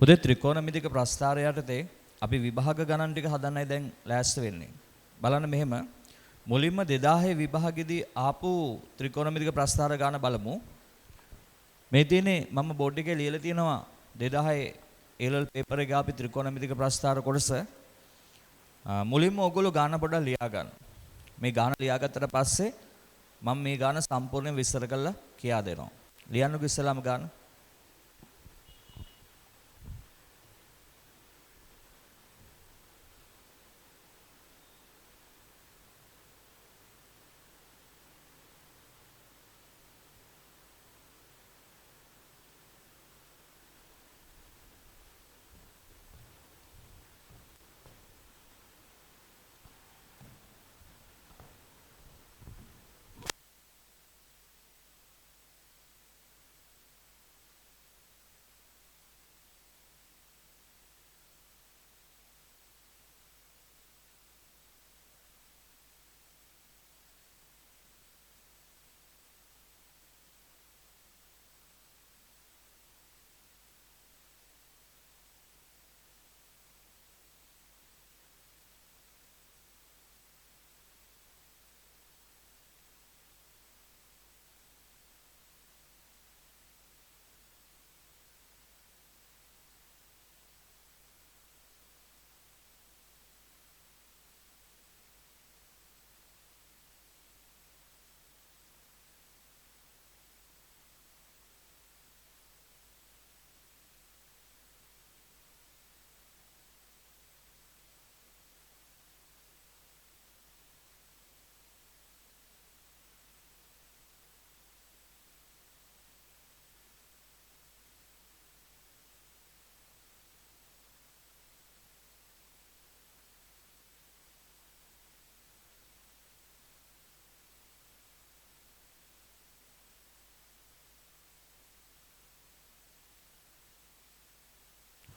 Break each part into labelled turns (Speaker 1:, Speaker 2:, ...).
Speaker 1: උදේ ත්‍රිකෝණමිතික ප්‍රස්ථාරය යටතේ අපි විභාග ගණන් ටික හදන්නයි දැන් ලෑස්ති වෙන්නේ. බලන්න මෙහෙම මුලින්ම 2000 විභාගෙදී ආපු ත්‍රිකෝණමිතික ප්‍රස්ථාර ගාන බලමු. මේ තියෙන්නේ මම බෝඩ් එකේ ලියලා තියෙනවා 2000 A-level paper එකේ ආපු ත්‍රිකෝණමිතික ප්‍රස්ථාර කොටස. මුලින්ම ඔයගොල්ලෝ ගාන පොඩ්ඩක් ලියා ගන්න. මේ ගාන ලියාගත්තට පස්සේ මම මේ ගාන සම්පූර්ණයෙන් විස්තර කරලා කියා දෙනවා. ලියන්නකෝ ඉස්සලාම ගාන.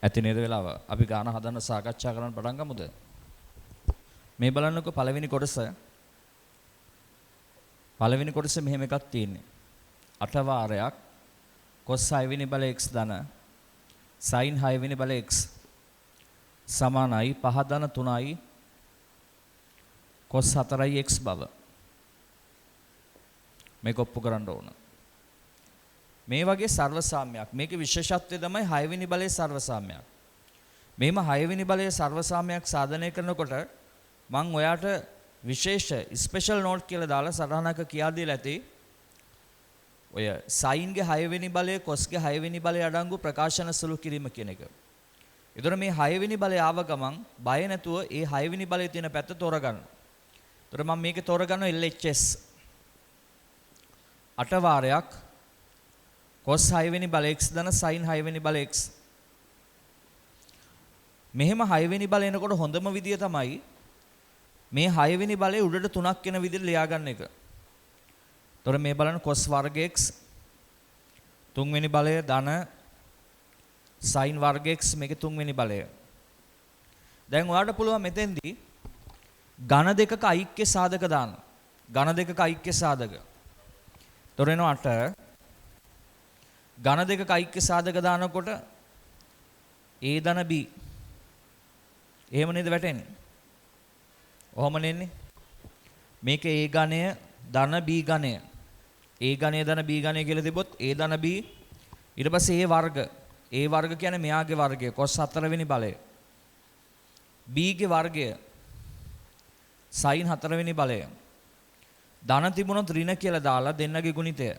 Speaker 1: ඇති නේද වෙලාව අපි ගාන හදන්න සාකච්ඡා කරන්න පටන් ගමුද? මේ බලන්නකො පළවෙනි කොටස. පළවෙනි කොටසේ මෙහෙම එකක් තියෙන්නේ. 8 වාරයක් cos 6 වෙනි බල x ධන sin 6 වෙනි බල x සමානයි 5 ධන 3යි cos 4යි x බව. මේක ඔප්පු කරන්න ඕන. මේ වගේ සර්ව සාම්‍යයක්. මේකේ විශේෂත්වය තමයි 6 වෙනි බලයේ සර්ව සාම්‍යයක්. මේම 6 වෙනි බලයේ සර්ව සාම්‍යයක් සාධනය කරනකොට මම ඔයාට විශේෂ ස්පෙෂල් නෝට් කියලා දාලා සටහනක කියා දීලා ඇති. ඔය sin ගේ 6 වෙනි බලය cos ගේ 6 වෙනි බලය අඩංගු ප්‍රකාශන සුළු කිරීම කියන එක. ඒතර මේ 6 වෙනි බලය ආව ගමන් බය නැතුව ඒ 6 වෙනි බලයේ තියෙන පැත්ත තෝරගන්න. ඒතර මම මේකේ තෝරගන්නවා LHS 8 වාරයක් cos 6 වෙනි බල x ධන sin 6 වෙනි බල x. මෙහෙම 6 වෙනි බල එනකොට හොඳම විදිය තමයි මේ 6 වෙනි බලේ උඩට 3ක් වෙන විදිහට ලියා ගන්න එක. ତොර මේ බලන්න cos වර්ග x 3 වෙනි බලය ධන sin වර්ග x මේකේ 3 වෙනි බලය. දැන් ඔයාලට පුළුවන් මෙතෙන්දී ඝන දෙකක ඓක්‍ය සාධක දාන්න. ඝන දෙකක ඓක්‍ය සාධක. තොර එනවා 8 ඝන දෙකක ඓක්‍ය සාධක දානකොට a ධන b එහෙම නේද වැටෙන්නේ? ඔහොම නෙන්නේ. මේක a ඝනය ධන b ඝනය. a ඝනය ධන b ඝනය කියලා තිබොත් a ධන b ඊට පස්සේ a වර්ග. a වර්ග කියන්නේ මෙයාගේ වර්ගය cos 4 වෙනි බලය. b ගේ වර්ගය sin 4 වෙනි බලය. ධන තිබුණොත් ඍණ කියලා දාලා දෙන්නගේ ගුණිතය.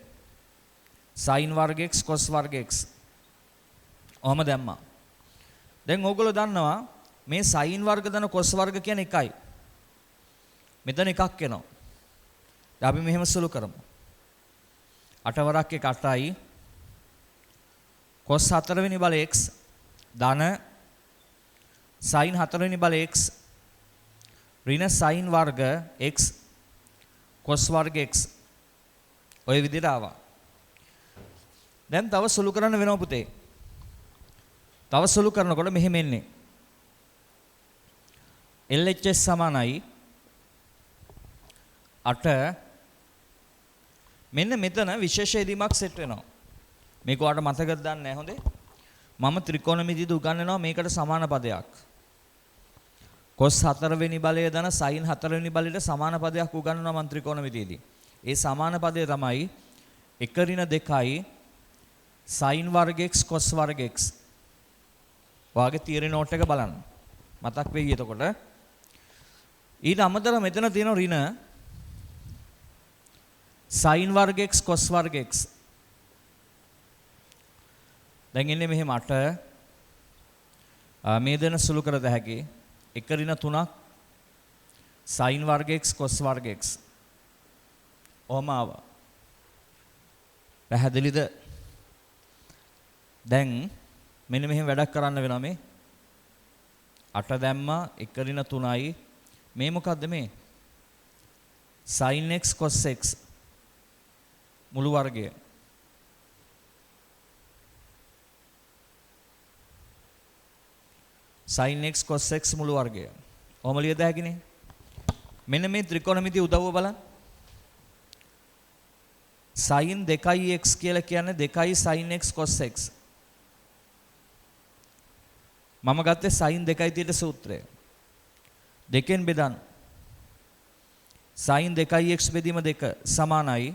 Speaker 1: sin වර්ග x cos වර්ග x. ඔහම දැම්මා. දැන් ඕගොල්ලෝ දන්නවා මේ sin වර්ග ධන cos වර්ග කියන්නේ එකයි. මෙතන එකක් එනවා. දැන් අපි මෙහෙම සුළු කරමු. 8 වරක් එක 8යි cos 4 වෙනි බල x ධන sin 4 වෙනි බල x ඍණ sin වර්ග x cos වර්ග x. ඔය විදිහට ආවා. දැන් තව සුළු කරන්න වෙනවා පුතේ. තව සුළු කරනකොට මෙහෙම එන්නේ. LHS සමානයි 8 මෙන්න මෙතන විශේෂ යෙදීමක් සෙට් වෙනවා. මේක ඔයාලට මතකද දන්නේ නැහැ හොඳේ. මම ත්‍රිකෝණමිතියද උගන්වනවා මේකට සමාන පදයක්. cos 4 වෙනි බලය දන sin 4 වෙනි බලයට සමාන පදයක් උගන්වනවා මම ත්‍රිකෝණමිතියේදී. ඒ සමාන පදය තමයි 1 ඍණ 2යි sin වර්ග x cos වර්ග x. ඔයාගේ තියරි නෝට් එක බලන්න. මතක් වෙයි එතකොට. ඊට අමතරව මෙතන තියෙන ඍණ sin වර්ග x cos වර්ග x. දැන් ඉන්නේ මෙහෙම 8 මේ දෙන සුළු කර දෙහැකි 1 ඍණ 3ක් sin වර්ග x cos වර්ග x. ඔහම ආවා. පැහැදිලිද? දැන් මෙන්න මෙහෙම වැඩක් කරන්න වෙනවා මේ 8 දැම්මා 1 ඍණ 3යි මේ මොකද්ද මේ sin x cos x මුළු වර්ගය sin x cos x මුළු වර්ගය. ඔහම ලියද හැකිනේ. මෙන්න මේ ත්‍රිකෝණමිතිය උදව්ව බලන්න. sin 2x කියලා කියන්නේ 2 sin x cos x. මම ගත්තේ sin 2යි තියෙන සූත්‍රය. දෙකෙන් බෙදන්න. sin 2x බෙදීම 2 සමානයි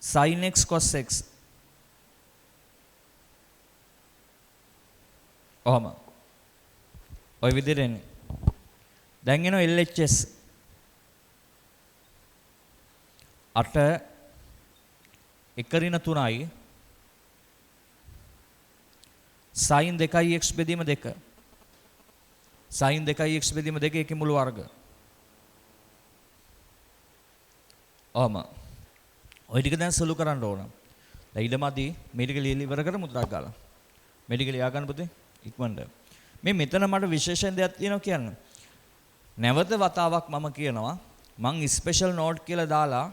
Speaker 1: sin x cos x. ඔහම. ඔය විදිහට එන්නේ. දැන් එනවා LHS 8 1 ඍණ 3යි sin 2x බෙදීම 2. sin 2x බෙදීම 2 එකේ මුළු වර්ග. ඔහම. ඔය ටික දැන් සුළු කරන්න ඕන. දැන් ඊළමදී මේ ටික ලියලා ඉවර කරමු දාක් ගාලා. මේ ටික ලියා ගන්න පුතේ ඉක්මනට. මේ මෙතන මට විශේෂයෙන් දෙයක් තියෙනවා කියන්න. නැවත වතාවක් මම කියනවා මං ස්පෙෂල් නෝට් කියලා දාලා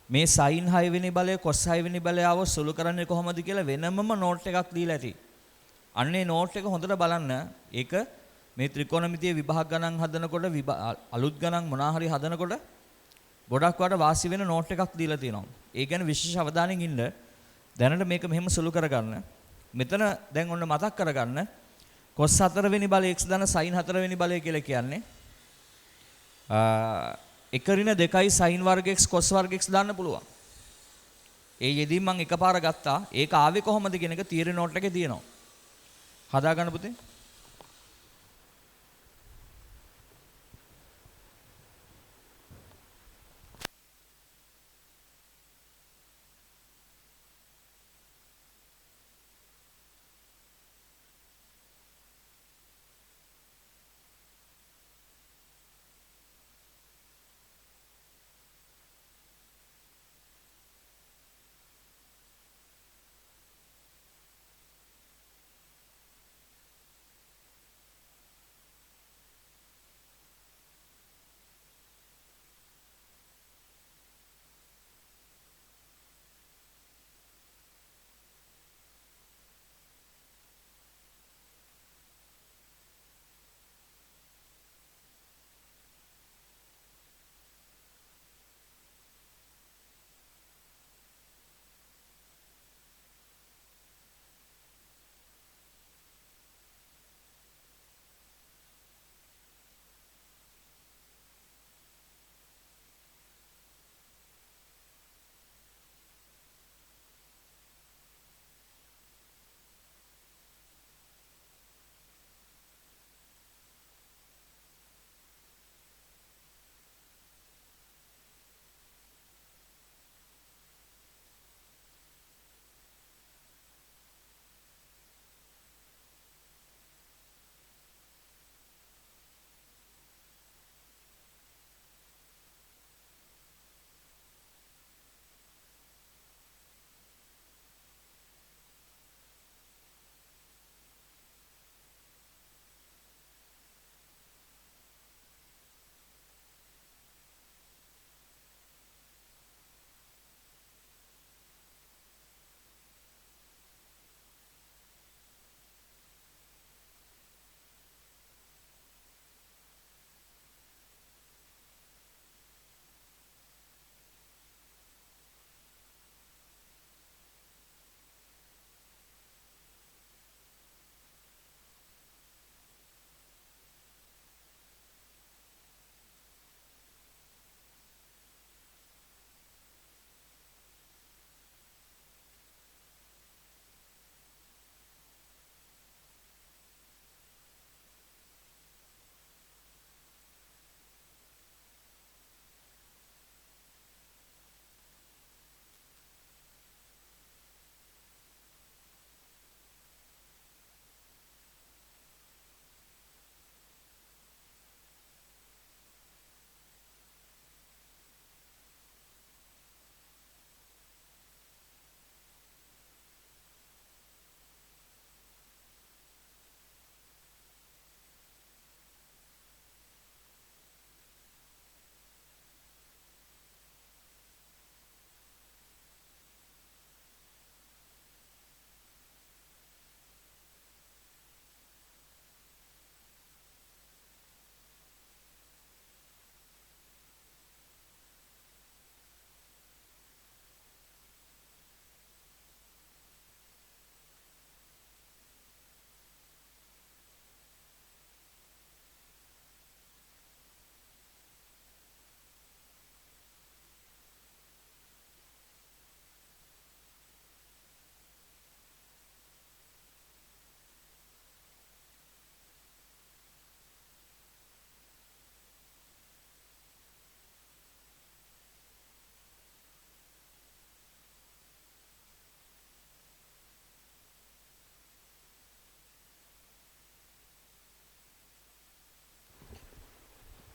Speaker 1: මේ sin 6 වෙනි බලය cos 6 වෙනි බලය ආව සුළු කරන්නේ කොහොමද කියලා වෙනමම නෝට් එකක් දීලා ඇති. අන්නේ නෝට් එක හොඳට බලන්න. ඒක මේ ත්‍රිකෝණමිතියේ විභාග ගණන් හදනකොට අලුත් ගණන් මොනවා හරි හදනකොට ගොඩක් වට වාසි වෙන නෝට් එකක් දීලා තියෙනවා. ඒ කියන්නේ විශේෂ අවධානයෙන් ඉන්න. දැනට මේක මෙහෙම සුළු කරගන්න. මෙතන දැන් ඔන්න මතක් කරගන්න. cos 4 වෙනි බලය x දන sin 4 වෙනි බලය කියලා කියන්නේ 1 ඍණ 2යි sin වර්ග x cos වර්ග x දාන්න පුළුවන්. ඒ යෙදීම මම එකපාර ගත්තා. ඒක ආවේ කොහොමද කියන එක තියරි නෝට් එකේ තියෙනවා. හදා ගන්න පුතේ.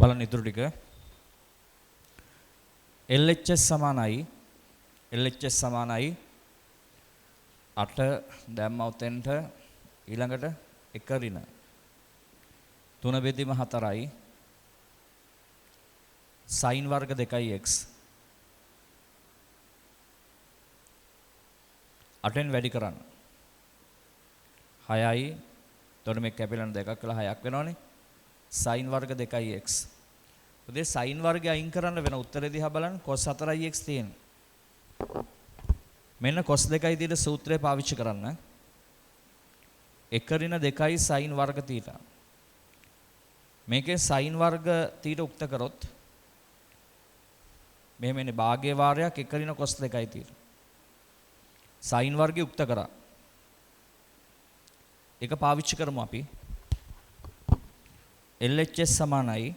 Speaker 1: බලන්න ඉතුරු ටික LHS සමානයි 8 දැම්ම උතෙන්ට ඊළඟට 1 ඍණ 3 බෙදීම 4යි sin වර්ග 2x 8න් වැඩි කරන්න 6යි එතකොට මේ කැපිලන් දෙකක් කළා 6ක් වෙනවනේ sin වර්ග 2x උදේ sin වර්ගය අයින් කරන්න වෙන උත්තරේ දිහා බලන්න cos 4x තියෙනවා මෙන්න cos 2යි තියෙන සූත්‍රය පාවිච්චි කරන්න 1 ඍණ 2යි sin වර්ග θ මේකේ sin වර්ග θ උක්ත කරොත් මෙහෙම එන්නේ භාගයේ වාරයක් 1 ඍණ cos 2යි තියෙනවා sin වර්ගය උක්ත කරා ඒක පාවිච්චි කරමු අපි LHS සමානයි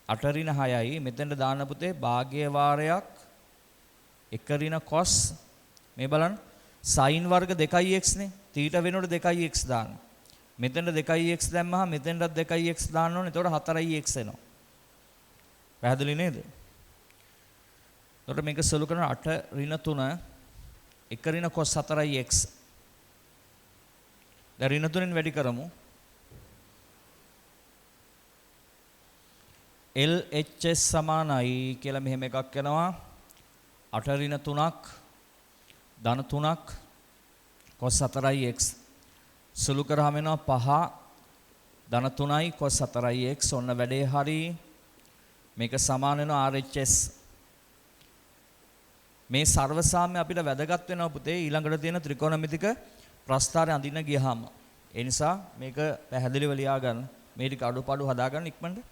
Speaker 1: 8 ඍණ 6යි මෙතෙන්ට දාන්න පුතේ භාගයේ වාරයක් 1 ඍණ cos මේ බලන්න sin වර්ග 2x නේ θ වෙනකොට 2x දාන්න මෙතෙන්ට 2x දැම්මහම මෙතෙන්ටත් 2x දාන්න ඕනේ එතකොට 4x එනවා පැහැදිලි නේද එතකොට මේක සුළු කරන 8 ඍණ 3 1 ඍණ cos 4x දැන් ඍණ 3න් වැඩි කරමු LHS සමානයි කියලා මෙහෙම එකක් එනවා 8 ඍණ 3ක් ධන 3ක් cos 4x සුළු කරාම එනවා 5 ධන 3යි cos 4x ඔන්න වැඩේ හරි මේක සමාන වෙනවා RHS මේ සර්වසාම්‍ය අපිට වැදගත් වෙනවා පුතේ ඊළඟට තියෙන ත්‍රිකෝණමිතික ප්‍රස්ථාරය අඳින්න ගියාම ඒ නිසා මේක පැහැදිලිව ලියා ගන්න මේ ටික අඩුපාඩු හදා ගන්න ඉක්මනට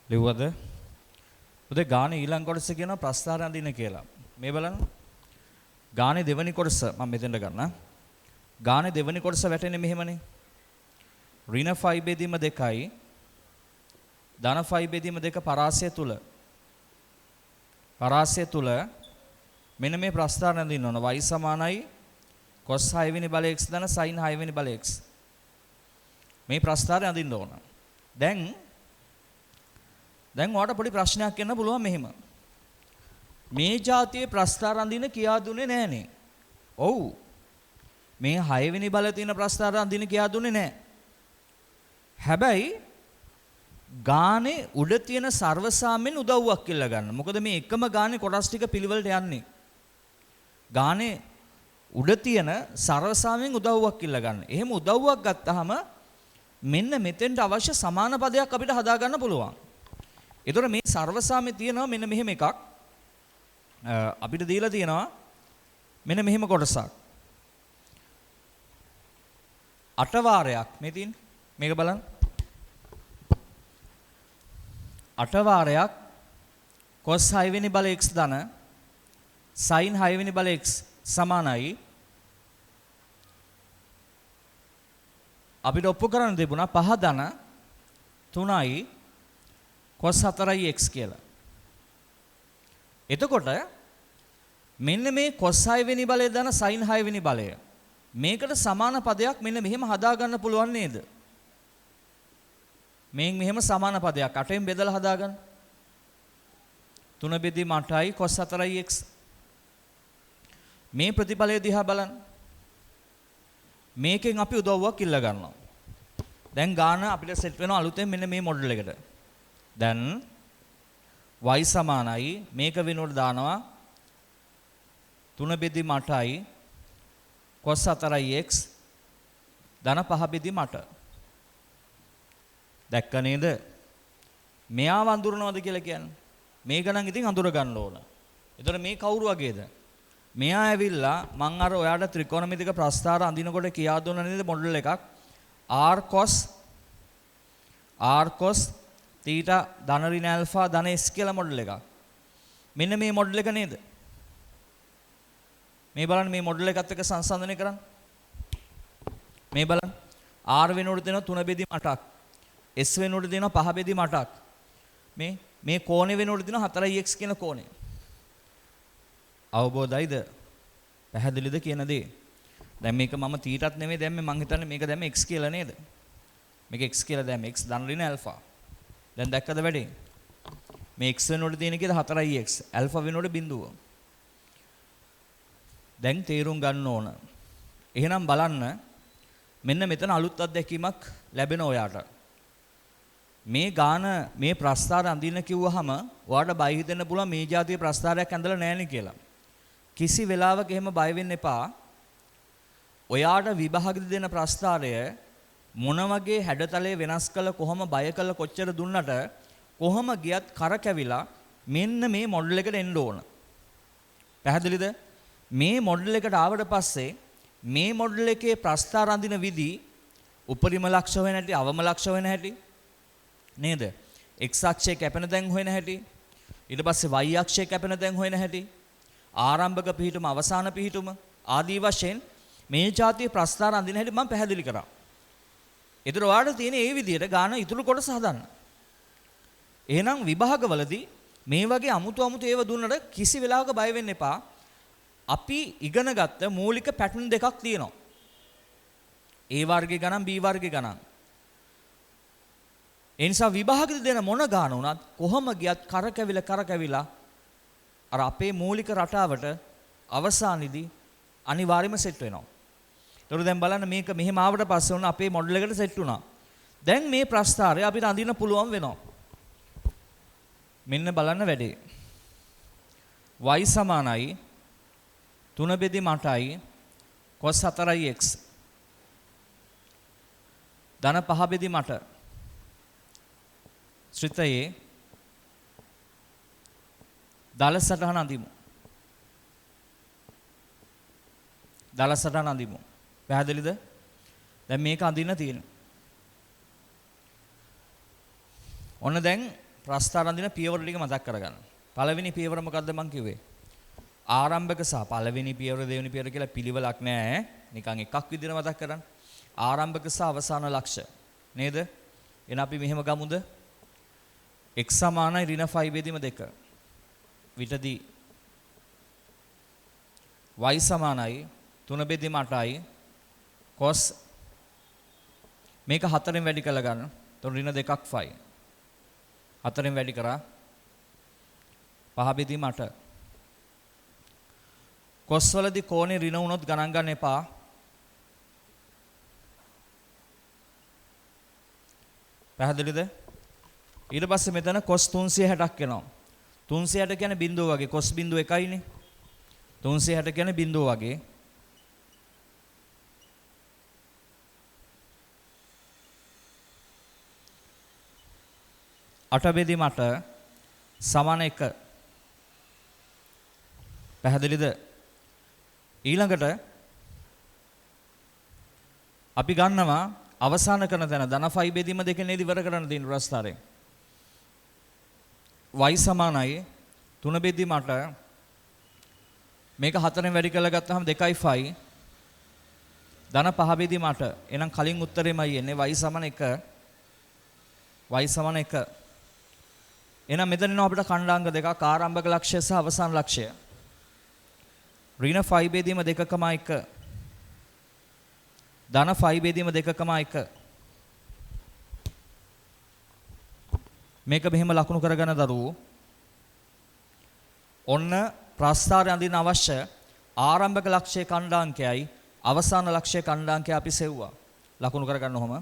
Speaker 1: ලිව්වද? උදේ ගානේ ඊළඟ කොටස කියනවා ප්‍රස්ථාරය අඳින කියලා. මේ බලන්න. ගානේ දෙවෙනි කොටස මම මෙතෙන්ට ගන්නම්. ගානේ දෙවෙනි කොටස වැටෙන්නේ මෙහෙමනේ. ඍණ 5 බෙදීම 2යි ධන 5 බෙදීම 2 පරාසය තුල මෙන්න මේ ප්‍රස්ථාර අඳින්න ඕන. y සමානයි cos 6 වෙනි බල x ධන sin 6 වෙනි බල x. මේ ප්‍රස්ථාරය අඳින්න ඕන. දැන් ඔයාලට පොඩි ප්‍රශ්නයක් එන්න පුළුවන් මෙහෙම. මේ જાතියේ ප්‍රස්ථාර අඳින්න කියා දුන්නේ නැහනේ. ඔව්. මේ 6 වෙනි බල තියෙන ප්‍රස්ථාර අඳින්න කියා දුන්නේ නැහැ. හැබැයි ගානේ උඩ තියෙන සර්වසාම්‍යෙන් උදව්වක් කියලා ගන්න. මොකද මේ එකම ගානේ කොටස් ටික පිළිවෙලට යන්නේ. ගානේ උඩ තියෙන සර්වසාම්‍යෙන් උදව්වක් කියලා ගන්න. එහෙම උදව්වක් ගත්තාම මෙන්න මෙතෙන්ට අවශ්‍ය සමාන පදයක් අපිට හදා ගන්න පුළුවන්. ඒතර මේ සර්වසාම්‍ය තියෙනවා මෙන්න මෙහෙම එකක්. අපිට දීලා තියෙනවා මෙන්න මෙහෙම කොටසක්. 8 වාරයක් මේ තියෙන්නේ. මේක බලන්න. 8 වාරයක් cos 6 වෙනි බල x ධන sin 6 වෙනි බල x සමානයි අපිට ඔප්පු කරන්න තිබුණා 5 ධන 3යි cos 4යි x කියලා. එතකොට මෙන්න මේ cos 6 වෙනි බලය ධන sin 6 වෙනි බලය මේකට සමාන පදයක් මෙන්න මෙහෙම හදා ගන්න පුළුවන් නේද? මේන් මෙහෙම සමාන පදයක් 8ෙන් බෙදලා හදා ගන්න. 3 බෙදීම 8යි cos 4යි x. මේ ප්‍රතිඵලය දිහා බලන්න. මේකෙන් අපි උදව්වක් ඉල්ල ගන්නවා. දැන් ගාන අපිට සෙට් වෙනවා අලුතෙන් මෙන්න මේ මොඩල් එකට. දැන් y සමානයි මේක වෙනුවට දානවා 3 බෙදීම 8යි cos 4යි x ධන 5 බෙදීම 8. දැක්ක නේද? මෙයා වඳුරනවද කියලා කියන්නේ. මේක නම් ඉතින් අඳුර ගන්න ඕන. ඒතර මේ කවුරු වගේද? මෙයා ඇවිල්ලා මං අර ඔයාලට ත්‍රිකෝණමිතික ප්‍රස්ථාර අඳිනකොට කියා දුන්න නේද මොඩල් එකක් r cos theta ධන ඍණ alpha ධන s කියලා මොඩල් එකක්. මෙන්න මේ මොඩල් එක නේද? මේ බලන්න මේ මොඩල් එකත් එක්ක සංසන්දනය කරන්න. මේ බලන්න r වෙනුවට දෙනවා 3 බෙදීම 8ක්. s වෙනුවට දෙනවා 5 බෙදීම 8ක්. මේ කෝණය වෙනුවට දෙනවා 4x කියන කෝණය. අවබෝධයිද? පැහැදිලිද කියන දේ? දැන් මේක මම තීටත් නෙමෙයි දැම්මේ මං හිතන්නේ මේක දැම්මේ x කියලා නේද? මේක x කියලා දැම්මේ x ධන ඍණ alpha. දැන් දැක්කද වැඩේ? මේ x වෙනුවට තියෙන කීයද 4x alpha වෙනුවට බිඳුව. දැන් තේරුම් ගන්න ඕන. එහෙනම් බලන්න මෙන්න මෙතන අලුත් අත්දැකීමක් ලැබෙන ඔයාට. මේ ගාන මේ ප්‍රස්ථාර අඳින්න කිව්වහම ඔයාට බය හිතෙන්න පුළුවන් මේ જાතිය ප්‍රස්ථාරයක් ඇඳලා නැහැනේ කියලා. කිසි වෙලාවක එහෙම බය වෙන්න එපා. ඔයාට විභාගෙදි දෙන ප්‍රස්ථාරය මොන වගේ හැඩතලයේ වෙනස් කළ කොහොම බය කළ කොච්චර දුන්නට කොහොම ගියත් කරකැවිලා මෙන්න මේ මොඩල් එකට එන්න ඕන. පැහැදිලිද? මේ මොඩල් එකට ආවට පස්සේ මේ මොඩල් එකේ ප්‍රස්ථාර අඳින විදි උපරිම ලක්ෂ වෙන හැටි අවම ලක්ෂ වෙන හැටි නේද? x අක්ෂයේ කැපෙන තැන් හොයන හැටි ඊට පස්සේ y අක්ෂයේ කැපෙන තැන් හොයන හැටි ආරම්භක පිහිටුම අවසාන පිහිටුම ආදී වශයෙන් මේ જાතිය ප්‍රස්ථාර අඳින හැටි මම පැහැදිලි කරා. ඒතර ඔයාලට තියෙන මේ විදිහට ගාන ඉතුරු කොටස හදන්න. එහෙනම් විභාගවලදී මේ වගේ අමුතු ඒව දුන්නට කිසි වෙලාවක බය වෙන්න එපා. අපි ඉගෙන ගත්ත මූලික පැටර්න් දෙකක් තියෙනවා. A වර්ගයේ ගණන් B වර්ගයේ ගණන්. ඒ නිසා විභාගෙදි දෙන මොන ගාන වුණත් කොහොම ගියත් කරකැවිලා අර අපේ මූලික රටාවට අවසානයේදී අනිවාර්යයෙන්ම සෙට් වෙනවා. ඒතර දැන් බලන්න මේක මෙහෙම ආවට පස්සේ උන අපේ මොඩල් එකට සෙට් වුණා. දැන් මේ ප්‍රස්ථාරය අපිට අඳින්න පුළුවන් වෙනවා. මෙන්න බලන්න වැඩේ. y සමානයි 3 බෙදීම 8යි cos 4යි x ධන 5 බෙදීම 8 ශ්‍රිතයේ දල සටහන අඳිමු. දල සටහන අඳිමු. පැහැදිලිද? දැන් මේක අඳින්න තියෙනවා. ඔන්න දැන් ප්‍රස්ථාර අඳින පියවර ටික මතක් කරගන්න. පළවෙනි පියවර මොකද්ද මං කිව්වේ? ආරම්භක සහ පළවෙනි පියවර දෙවෙනි පියවර කියලා පිළිවෙලක් නැහැ. නිකන් එකක් විදිහට මතක් කරගන්න. ආරම්භක සහ අවසාන ලක්ෂ නේද? එහෙනම් අපි මෙහෙම ගමුද? x සමානයි ඍණ 5 බෙදීම 2. විටදී y සමානයි 3 බෙදීම 8යි cos මේක 4ෙන් වැඩි කරලා ගන්න. එතකොට ඍණ 2ක් phi. 4ෙන් වැඩි කරා 5 බෙදීම 8. cos වලදී කෝණේ ඍණ වුණොත් ගණන් ගන්න එපා. පැහැදිලිද? ඊට පස්සේ මෙතන cos 360ක් එනවා. 360 කියන්නේ බිඳුව වගේ cos බිඳුව 1යිනේ. 360 කියන්නේ බිඳුව වගේ. අට බෙදීම 8 සමාන 1. පැහැදිලිද? ඊළඟට අපි ගන්නවා අවසාන කරන තැන ධන phi බෙදීම දෙකෙන් නේද ඉවර කරන්න තියෙන ප්‍රස්තාරයෙන්. y සමානයි 3 බෙදීම 8 මේක 4ෙන් වැඩි කරලා ගත්තාම 2යි phi ධන 5 බෙදීම 8. එහෙනම් කලින් උත්තරෙමයි එන්නේ y සමාන 1. y සමාන 1. එහෙනම් මෙතන එනවා අපිට ඛණ්ඩාංග දෙකක් ආරම්භක ලක්ෂ්‍ය සහ අවසාන ලක්ෂ්‍ය. ඍණ phi බෙදීම 2,1 ධන phi බෙදීම 2,1 මේක මෙහෙම ලකුණු කරගෙන දරුවෝ ඔන්න ප්‍රස්ථාරය අඳින්න අවශ්‍ය ආරම්භක ලක්ෂ්‍ය ඛණ්ඩාංකයයි අවසාන ලක්ෂ්‍ය ඛණ්ඩාංකය අපි සෙව්වා. ලකුණු කරගන්න ඔහම.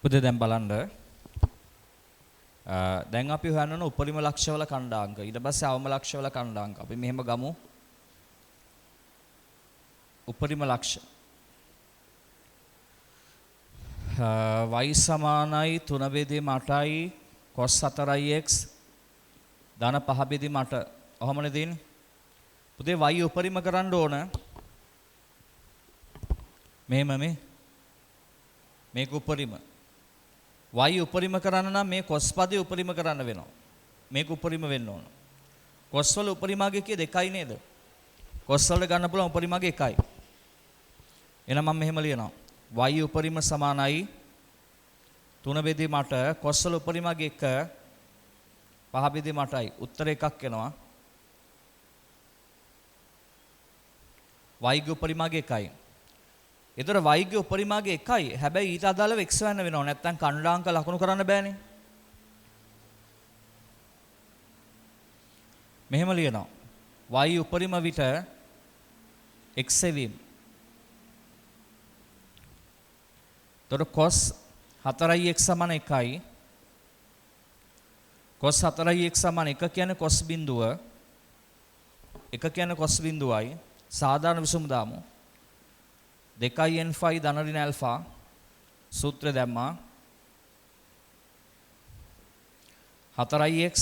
Speaker 1: පුතේ දැන් බලන්න දැන් අපි හොයන්න උපරිම ලක්ෂ්‍යවල ඛණ්ඩාංක ඊට පස්සේ අවම ලක්ෂ්‍යවල ඛණ්ඩාංක අපි මෙහෙම ගමු උපරිම ලක්ෂ්‍ය y සමානයි 3 බෙදීම 8යි cos 4x ධන 5 බෙදීම 8 ඔහමනේ දෙන්නේ පුතේ y උපරිම කරන්න ඕන මෙහෙම මේක උපරිම y උපරිම කරන්න නම් මේ cos පදේ උපරිම කරන්න වෙනවා. මේක උපරිම වෙන්න ඕන. cos වල උපරිමාගේ කිය 2යි නේද? cos වල ගන්න පුළුවන් උපරිමාගේ 1යි. එහෙනම් මම මෙහෙම ලියනවා. y උපරිම සමානයි 3 බෙදීමට cos වල උපරිමගේ 1 5 බෙදීමටයි උත්තර එකක් එනවා. y ගේ උපරිමගේ 1යි. ඒතර y ගේ උපරිමගේ 1යි. හැබැයි ඊට අදාළව x වෙන්න වෙනව. නැත්නම් ඛණ්ඩාංක ලකුණු කරන්න බෑනේ. මෙහෙම ලියනවා. y උපරිම විට x සෙවීම. තොර cos 4x සමාන 1යි. cos 4x සමාන 1 කියන්නේ cos බිඳුව. 1 කියන්නේ cos බිඳුවයි. සාධාරණ විසුම දාමු. 2n phi ධන ඍණ ඇල්ෆා සූත්‍රය දැම්මා. 4x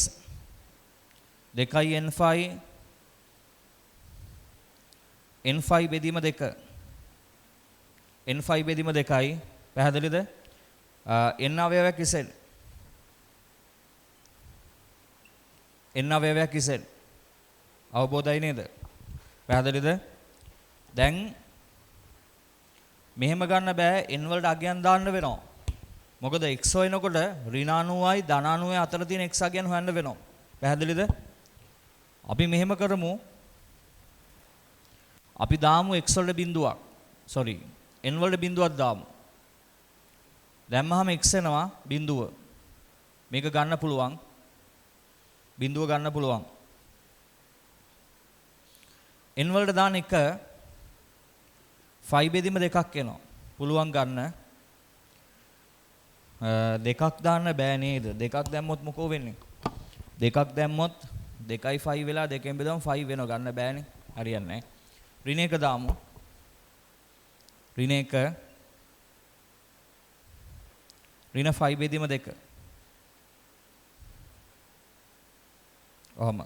Speaker 1: 2n phi n phi බෙදීම 2 n phi බෙදීම 2යි. පැහැදිලිද? n අවයවයක් ඉසෙල් n අවයවයක් ඉසෙල් අවබෝධයි නේද? පැහැදිලිද? දැන් මෙහෙම ගන්න බෑ. n වලට අගයන් දාන්න වෙනවා. මොකද x හොයනකොට ඍණ 90යි ධන 90යි අතර තියෙන x අගයන් හොයන්න වෙනවා. පැහැදිලිද? අපි මෙහෙම කරමු. අපි දාමු x වලට බිඳුවක්. sorry n වලට බිඳුවක් දාමු. දැම්මහම x එනවා බිඳුව. මේක ගන්න පුළුවන්. බිඳුව ගන්න පුළුවන්. n වලට දාන එක phi බෙදීම දෙකක් එනවා. පුළුවන් ගන්න. දෙකක් දාන්න බෑ නේද? දෙකක් දැම්මොත් මොකෝ වෙන්නේ? දෙකක් දැම්මොත් 2යි phi වෙලා දෙකෙන් බෙදුවම phi වෙනවා. ගන්න බෑනේ. හරියන්නේ නැහැ. ඍණ එක දාමු. ඍණ එක ඍණ phi බෙදීම 2. ඔහම.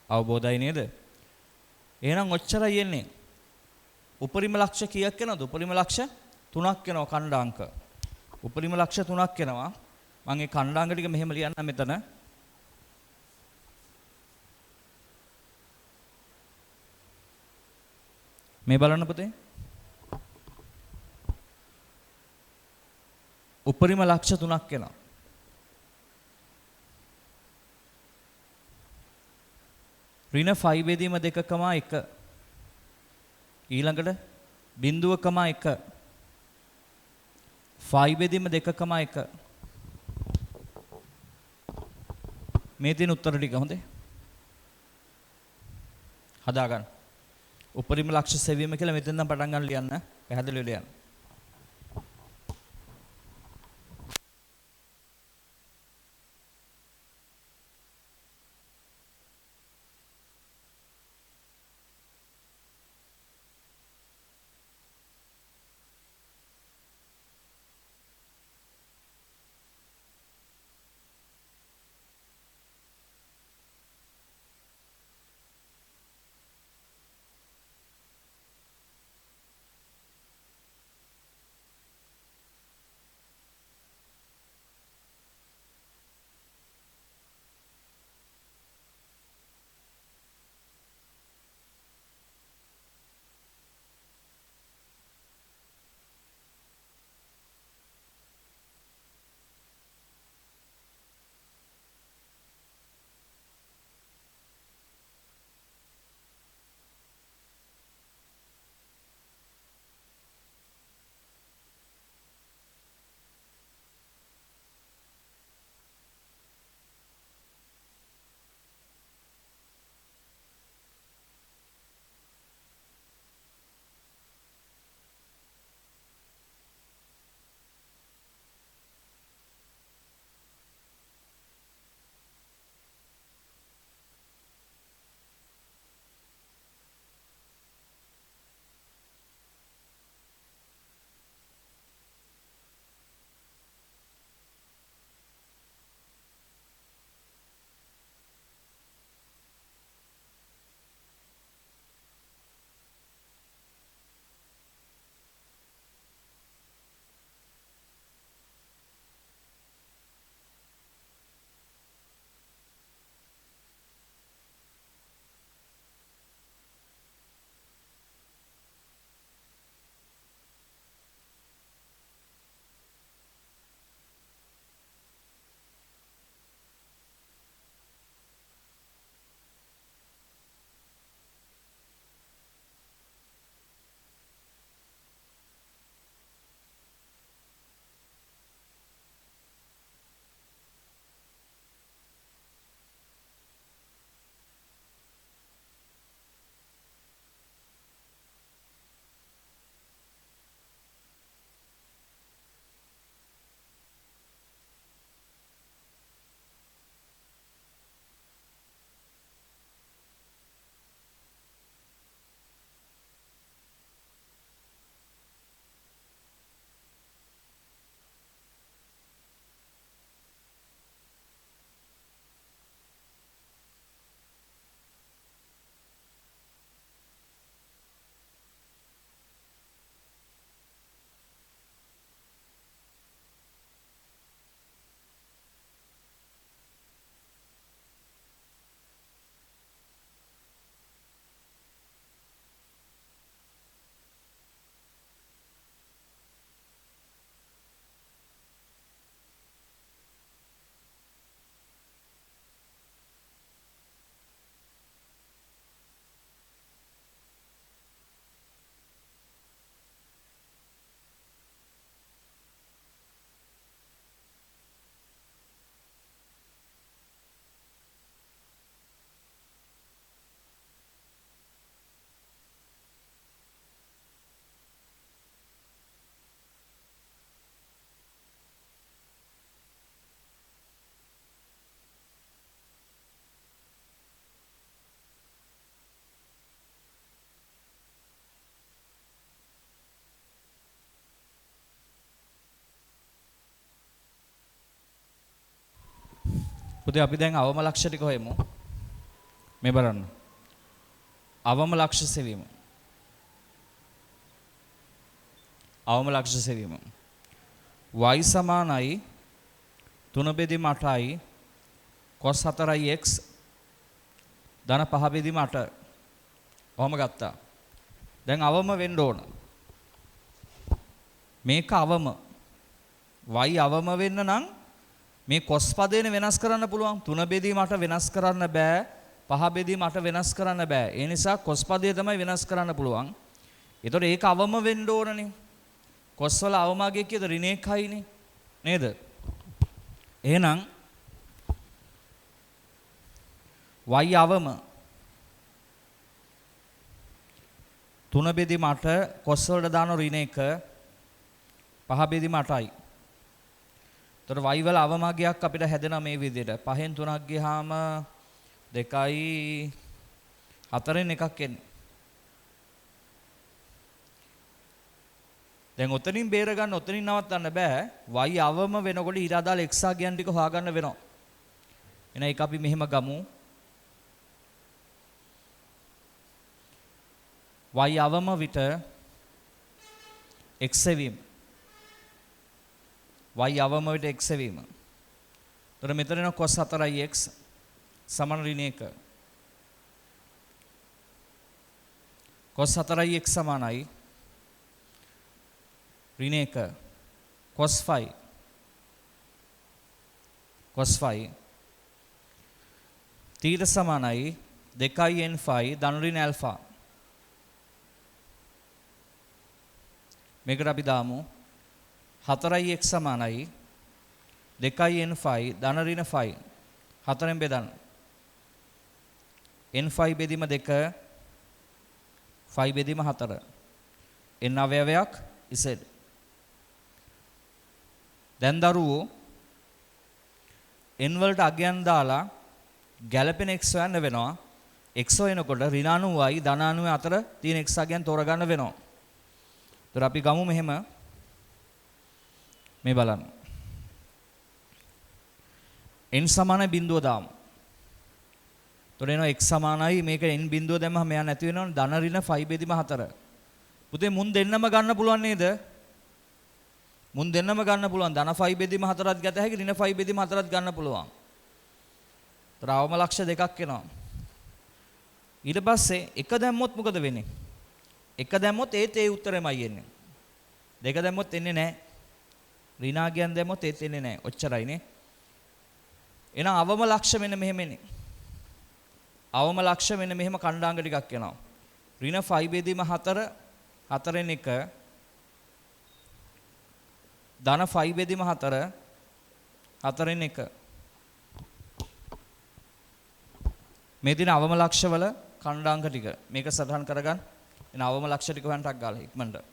Speaker 1: අවබෝධයි නේද? එහෙනම් ඔච්චරයි එන්නේ. උපරිම ලක්ෂ කීයක් එනවද? උපරිම ලක්ෂ 3ක් එනවා ඛණ්ඩාංක. උපරිම ලක්ෂ 3ක් එනවා. මම ඒ ඛණ්ඩාංක ටික මෙහෙම ලියන්නම් මෙතන. මේ බලන්න පුතේ. උපරිම ලක්ෂ 3ක් එනවා. ඍණ phi බෙදීම 2,1 ඊළඟට 0,1 phi බෙදීම 2,1 මේ තියෙන උත්තර ටික හොඳේ හදාගන්න. උපරිම ලක්ෂ සෙවීම කියලා මෙතෙන් නම් පටන් ගන්න ලියන්න. පැහැදිලිව ලියන්න. පුතේ අපි දැන් අවම ලක්ෂ ටික හොයමු. මේ බලන්න. අවම ලක්ෂ සෙවීම. අවම ලක්ෂ සෙවීම. y සමානයි 3 බෙදීම 8යි cos 4යි x ධන 5 බෙදීම 8. ඔහම ගත්තා. දැන් අවම වෙන්න ඕන. මේක අවම. y අවම වෙන්න නම් මේ cos පදේන වෙනස් කරන්න පුළුවන්. 3 බෙදීම 8 වෙනස් කරන්න බෑ. 5 බෙදීම 8 වෙනස් කරන්න බෑ. ඒ නිසා cos පදේ තමයි වෙනස් කරන්න පුළුවන්. ඒතකොට ඒක අවම වෙන්න ඕනනේ. cos වල අවමගේ කීයද? ඍණ 1යිනේ. නේද? එහෙනම් y අවම 3 බෙදීම 8 cos වලට දාන ඍණ 1 5 බෙදීම 8යි. එතකොට y වල අවමගයක් අපිට හැදෙනවා මේ විදිහට. 5න් 3ක් ගියාම 2යි 4න් එකක් එන්නේ. දැන් ඔතනින් බේර ගන්න ඔතනින් නවත්තන්න බෑ. y අවම වෙනකොට ඊට අදාළ x ආගයන් ටික හොයාගන්න වෙනවා. එහෙනම් ඒක අපි මෙහෙම ගමු. y අවම විට x සෙවීම. y අවම විට x සෙවීම. එතකොට මෙතන එන cos 4යි x සමාන ඍණ 1. cos 4යි x සමානයි ඍණ 1 cos 5 තීට සමානයි 2i n phi ධන ඍණ ඇල්ෆා. මේකට අපි දාමු 4i x සමානයි 2i n phi ධන ඍණ phi 4ෙන් බෙදන්න. n phi බෙදීම 2 phi බෙදීම 4 n අවයවයක් z. දැන් දරුවෝ n වලට අගයන් දාලා ගැළපෙන x හොයන්න වෙනවා. x හොයනකොට ඍණ 90යි ධන 90 අතර තියෙන x අගයන් තෝරගන්න වෙනවා. ඒතර අපි ගමු මෙහෙම මේ බලන්න. n සමානයි බිඳුව දාමු. එතකොට එනවා x සමානයි මේක n බිඳුව දැම්මම මෙයා නැති වෙනවනේ ධන ඍණ 5 බෙදීම 4. පුතේ මුන් දෙන්නම ගන්න පුළුවන් නේද? මුන් දෙන්නම ගන්න පුළුවන්. ධන 5 බෙදීම 4ත් ගත හැකි ඍණ 5 බෙදීම 4ත් ගන්න පුළුවන්. ඒතර අවම ලක්ෂ දෙකක් එනවා. ඊට පස්සේ එක දැම්මොත් මොකද වෙන්නේ? එක දැම්මොත් ඒත් ඒ උත්තරෙමයි එන්නේ. දෙක දැම්මොත් එන්නේ නැහැ. ඍණාගයන් දැම්මොත් ඒත් එන්නේ නැහැ. ඔච්චරයිනේ. එහෙනම් අවම ලක්ෂ මෙන්න මෙහෙම එන්නේ. අවම ලක්ෂ මෙන්න මෙහෙම කණ්ඩාංග ටිකක් එනවා. ඍණ 5 බෙදීම 4 4න් 1 ධන 5 බෙදීම 4 4න් 1 මේ දින අවම ලක්ෂ වල කණ්ඩාංග ටික මේක සටහන් කරගන්න. එන අවම ලක්ෂ ටික හොයන්ටක් ගාලා ඉක්මනට.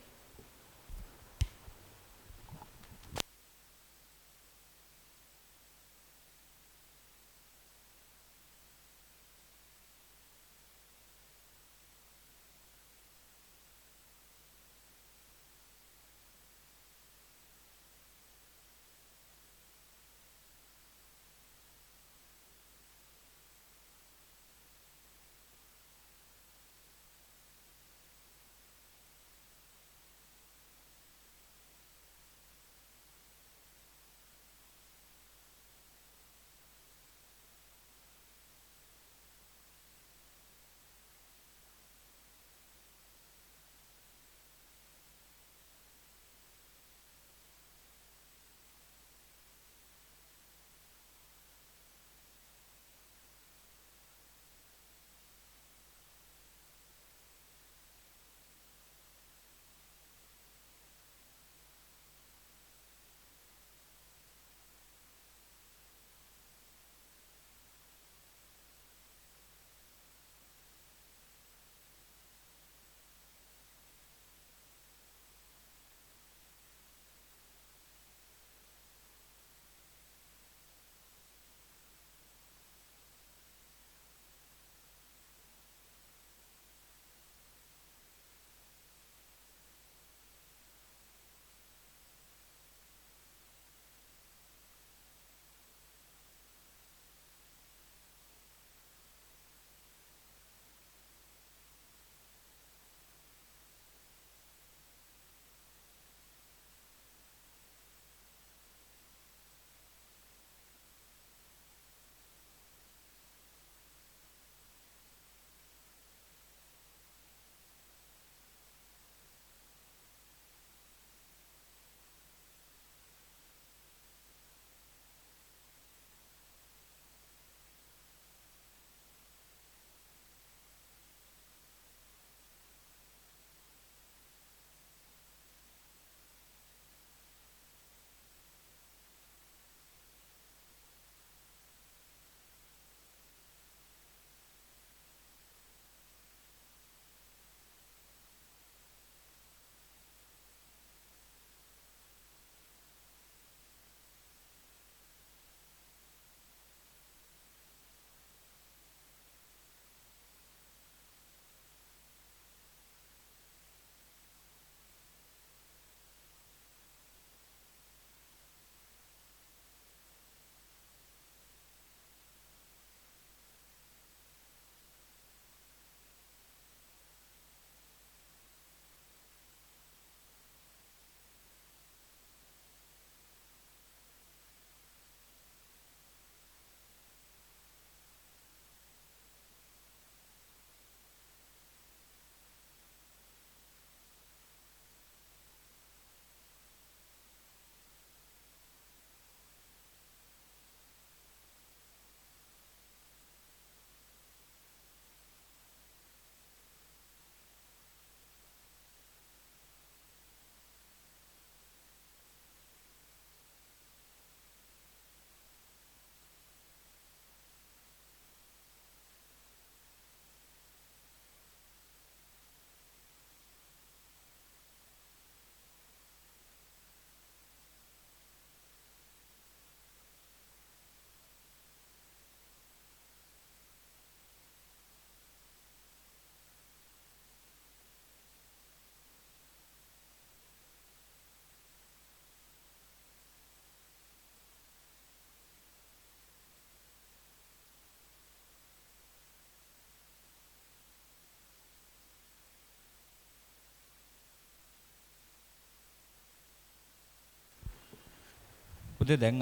Speaker 1: පුතේ දැන්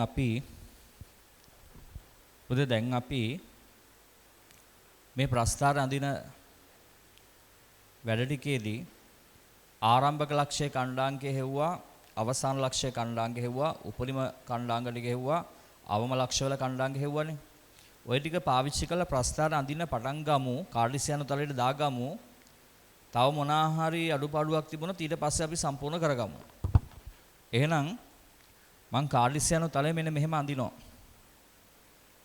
Speaker 1: අපි මේ ප්‍රස්ථාර අඳින වැඩ ටිකේදී ආරම්භක ලක්ෂ්‍ය කණ්ඩාංකය හෙව්වා, අවසාන ලක්ෂ්‍ය කණ්ඩාංකය හෙව්වා, උපරිම කණ්ඩාංග ටික හෙව්වා, අවම ලක්ෂ්‍යවල කණ්ඩාංග හෙව්වනේ. ওই ටික පාවිච්චි කරලා ප්‍රස්ථාර අඳින්න පටන් ගමු, කාර්ඩිසියානු තලයට දාගමු. තව මොනවා හරි අඩුපාඩුවක් තිබුණොත් ඊට පස්සේ අපි සම්පූර්ණ කරගමු. එහෙනම් මං කාර්ඩිසියානු තලය මෙන්න මෙහෙම අඳිනවා.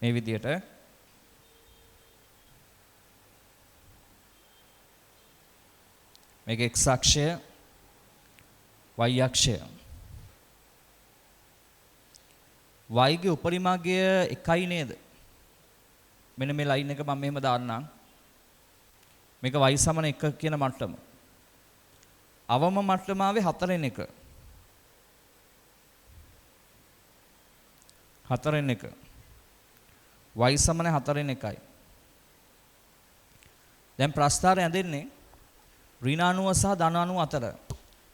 Speaker 1: මේ විදියට මේක x අක්ෂය y අක්ෂය. y ගේ උපරිමාගය 1යි නේද? මෙන්න මේ ලයින් එක මම මෙහෙම දාන්නම්. මේක y සමන 1 කියන මට්ටම. අවම මට්ටම ආවේ 4න් 1. 4න් 1. y සමන 4න් 1යි. දැන් ප්‍රස්ථාරය ඇඳෙන්නේ ඍණ 90 සහ ධන 90 අතර.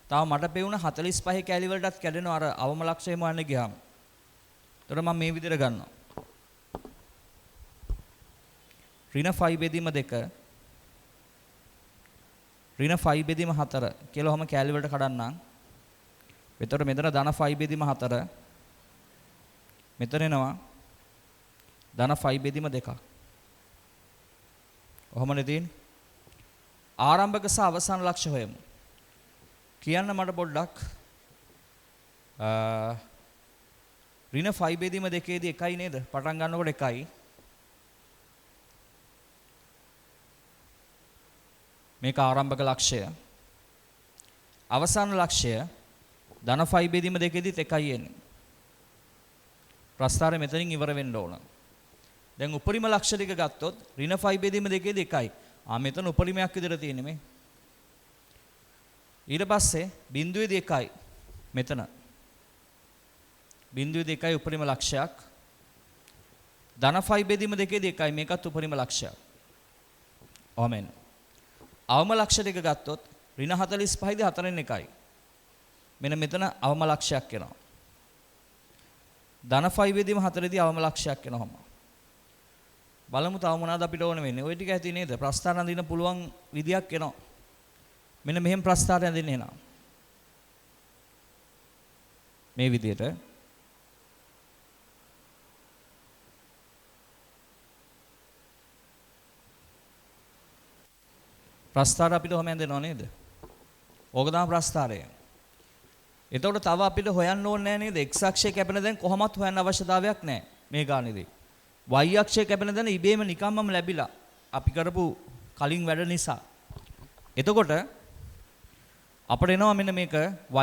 Speaker 1: තව මට පෙවුන 45 කැලි වලටත් කැඩෙනවා අර අවම ලක්ෂයම වන්න ගියාම. එතකොට මම මේ විදිහට ගන්නවා. ඍණ 5 බෙදීම 2 ඍණ 5 බෙදීම 4 කියලා ඔහම කැලි වලට කඩන්නම්. එතකොට මෙතන ධන 5 බෙදීම 4 මෙතන එනවා ධන 5 බෙදීම 2ක්. ඔහමනේ තියෙන්නේ. ආරම්භක සහ අවසාන ලක්ෂ්‍ය හොයමු. කියන්න මට පොඩ්ඩක් ඍණ 5 බෙදීම 2 දී 1යි නේද? පටන් ගන්නකොට 1යි. මේක ආරම්භක ලක්ෂ්‍ය. අවසාන ලක්ෂ්‍ය ධන 5 බෙදීම 2 දීත් 1යි එන්නේ. ප්‍රස්ථාරය මෙතනින් ඉවර වෙන්න ඕන. දැන් උපරිම ලක්ෂ්‍ය ටික ගත්තොත් ඍණ 5 බෙදීම 2 දී 1යි. මෙතන උපරිමයක් විදිහට තියෙන්නේ මේ. ඊට පස්සේ බිඳුවේදී 1යි. මෙතන. බිඳුවේදී 1යි උපරිම ලක්ෂයක්. ධන 5 බෙදීම 2 දී 1යි. මේකත් උපරිම ලක්ෂයක්. ඔහමෙන්. අවම ලක්ෂ ටික ගත්තොත් ඍණ 45 දී 4න් 1යි. මෙන්න මෙතන අවම ලක්ෂයක් එනවා. ධන 5 බෙදීම 4 දී අවම ලක්ෂයක් එනවම. බලමු තව මොනවද අපිට ඕන වෙන්නේ. ওই ටික ඇති නේද? ප්‍රස්ථාර අඳින්න පුළුවන් විදියක් එනවා. මෙන්න මෙහෙම ප්‍රස්ථාරය අඳින්න එනවා. මේ විදියට ප්‍රස්ථාර අපිට ඔහම ඇඳෙනව නේද? ඕක තමයි ප්‍රස්ථාරය. එතකොට තව අපිට හොයන්න ඕනේ නෑ නේද? x අක්ෂය කැපෙන දැන් කොහොමත් හොයන්න අවශ්‍යතාවයක් නෑ මේ ගානේදී. y අක්ෂය කැපෙන දැන ඉබේම නිකම්මම ලැබිලා අපි කරපු කලින් වැඩ නිසා. එතකොට අපිට එනවා මෙන්න මේක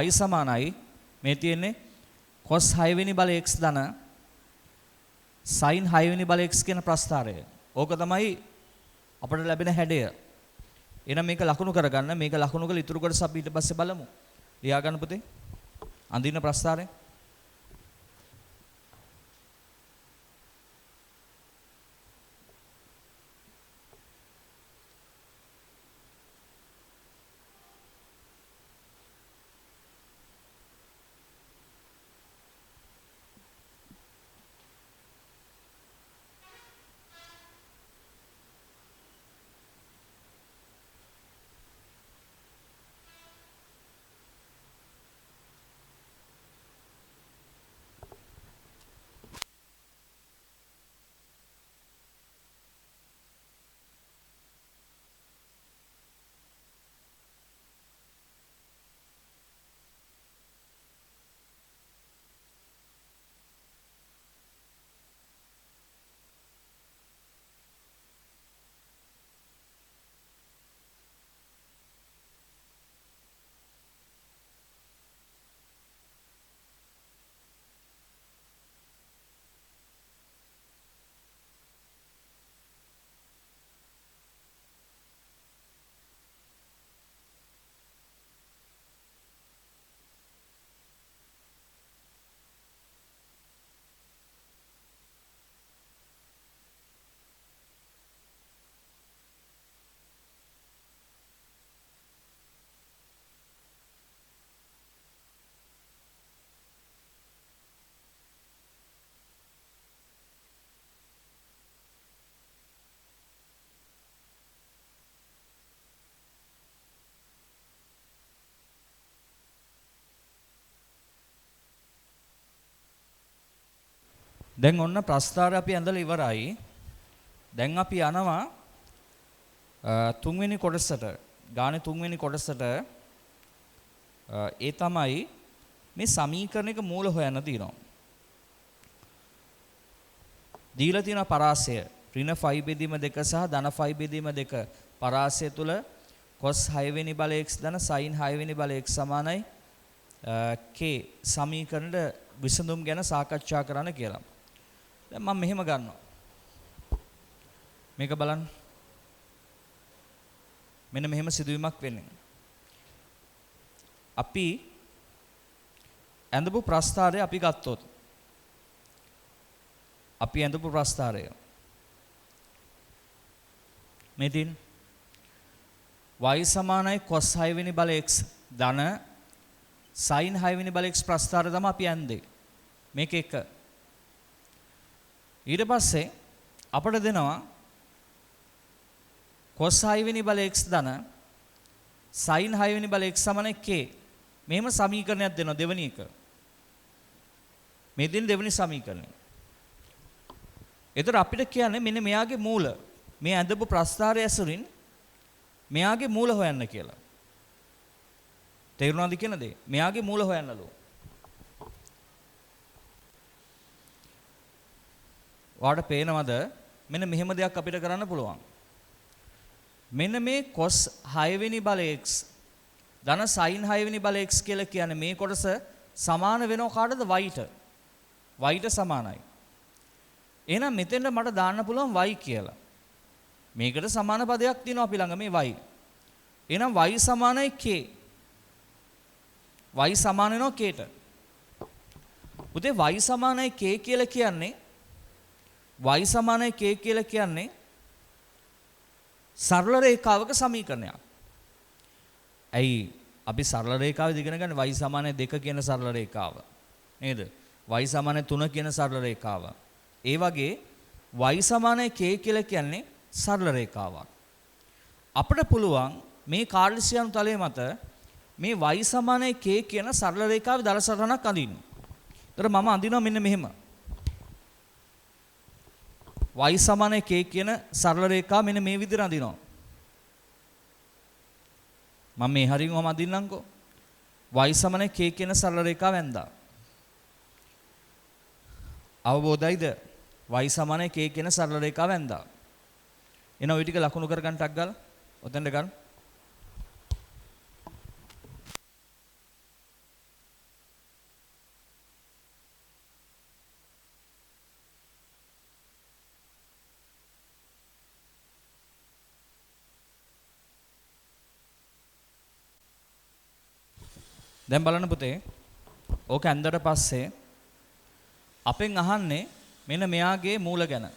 Speaker 1: y සමානයි මේ තියෙන්නේ cos 6 වෙනි බල x ධන sin 6 වෙනි බල x කියන ප්‍රස්ථාරය. ඕක තමයි අපිට ලැබෙන හැඩය. එහෙනම් මේක ලකුණු කරගන්න. මේක ලකුණු කරලා ඉතුරු කොටස අපි ඊට පස්සේ බලමු. ලියා ගන්න පුතේ. අඳින ප්‍රස්ථාරය. දැන් ඔන්න ප්‍රස්ථාරය අපි ඇඳලා ඉවරයි. දැන් අපි යනවා තුන්වෙනි කොටසට. ගානේ තුන්වෙනි කොටසට ඒ තමයි මේ සමීකරණයක මූල හොයන්න තියෙනවා. දීලා තියෙන පරාසය ඍණ 5 බෙදීම 2 සහ ධන 5 බෙදීම 2 පරාසය තුල cos 6 වෙනි බල x ධන sin 6 වෙනි බල x සමානයි k සමීකරණයේ විසඳුම් ගැන සාකච්ඡා කරන්න කියලා. දැන් මම මෙහෙම ගන්නවා. මේක බලන්න. මෙන්න මෙහෙම සිදුවීමක් වෙන්නේ. අපි ඇඳපු ප්‍රස්ථාරය අපි ගත්තොත් අපි ඇඳපු ප්‍රස්ථාරය මෙතින් y සමානයි cos 6 වෙනි බල x ධන sin 6 වෙනි බල x ප්‍රස්ථාරය තමයි අපි ඇඳේ. මේක එක. ඊට පස්සේ අපිට දෙනවා cos 6 වෙනි බල x ධන sin 6 වෙනි බල x සමානයි k. මෙහෙම සමීකරණයක් දෙනවා දෙවෙනි එක. මේ දෙන දෙවෙනි සමීකරණය. එතකොට අපිට කියන්නේ මෙන්න මෙයාගේ මූල මේ ඇඳපු ප්‍රස්ථාරය ඇසුරින් මෙයාගේ මූල හොයන්න කියලා. තේරුණාද කියන දේ? මෙයාගේ මූල හොයන්නලු. ඔයාලට පේනවද මෙන්න මෙහෙම දෙයක් අපිට කරන්න පුළුවන්. මෙන්න මේ cos 6 වෙනි බල x ධන sin 6 වෙනි බල x කියලා කියන්නේ මේ කොටස සමාන වෙනව කාටද y ට. y ට සමානයි. එහෙනම් මෙතෙන්ට මට දාන්න පුළුවන් y කියලා. මේකට සමාන පදයක් තියෙනවා අපි ළඟ මේ y. එහෙනම් y සමානයි k. y සමාන වෙනවා k ට. උදේ y සමානයි k කියලා කියන්නේ y සමානයි k කියලා කියන්නේ සරල රේඛාවක සමීකරණයක්. ඇයි අපි සරල රේඛාවෙ ඉගෙන ගන්න y සමානයි 2 කියන සරල රේඛාව. නේද? y සමානයි 3 කියන සරල රේඛාව. ඒ වගේ y සමානයි k කියලා කියන්නේ සරල රේඛාවක්. අපිට පුළුවන් මේ කාර්යසියම් තලයේ මත මේ y සමානයි k කියන සරල රේඛාවේ දල සටහනක් අඳින්න. ඒතර මම අඳිනවා මෙන්න මෙහෙම. y සමානයි k කියන සරල රේඛාව මෙන්න මේ විදිහට අඳිනවා. මම මේ හරියම අඳින්නම්කෝ. y සමානයි k කියන සරල රේඛාව ඇඳා. අවබෝධයිද? y සමානයි k කියන සරල රේඛාව ඇඳා. එන ඔය ටික ලකුණු කරගන්න ටක් ගාලා ඔතෙන්ට ගන්න. දැන් බලන්න පුතේ. ඕක ඇඳලා පස්සේ අපෙන් අහන්නේ මෙන්න මෙයාගේ මූල ගැන.